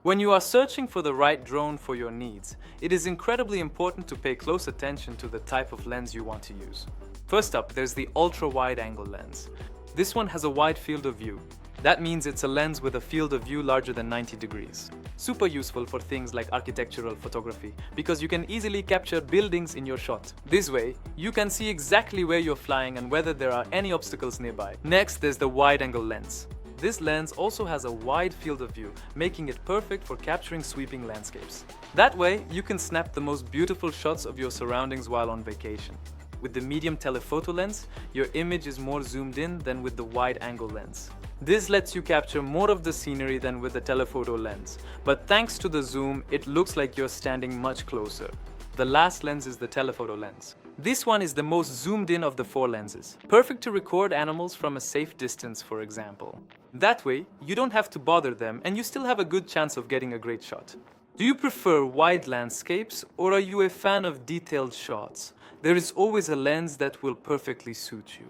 When you are searching for the right drone for your needs, it is incredibly important to pay close attention to the type of lens you want to use. First up, there's the ultra-wide-angle lens. This one has a wide field of view. That means it's a lens with a field of view larger than 90 degrees. Super useful for things like architectural photography because you can easily capture buildings in your shot. This way, you can see exactly where you're flying and whether there are any obstacles nearby. Next, there's the wide-angle lens. This lens also has a wide field of view, making it perfect for capturing sweeping landscapes. That way, you can snap the most beautiful shots of your surroundings while on vacation. With the medium telephoto lens, your image is more zoomed in than with the wide-angle lens. This lets you capture more of the scenery than with the telephoto lens, but thanks to the zoom, it looks like you're standing much closer. The last lens is the telephoto lens. This one is the most zoomed in of the four lenses, perfect to record animals from a safe distance, for example. That way, you don't have to bother them and you still have a good chance of getting a great shot. Do you prefer wide landscapes or are you a fan of detailed shots? There is always a lens that will perfectly suit you.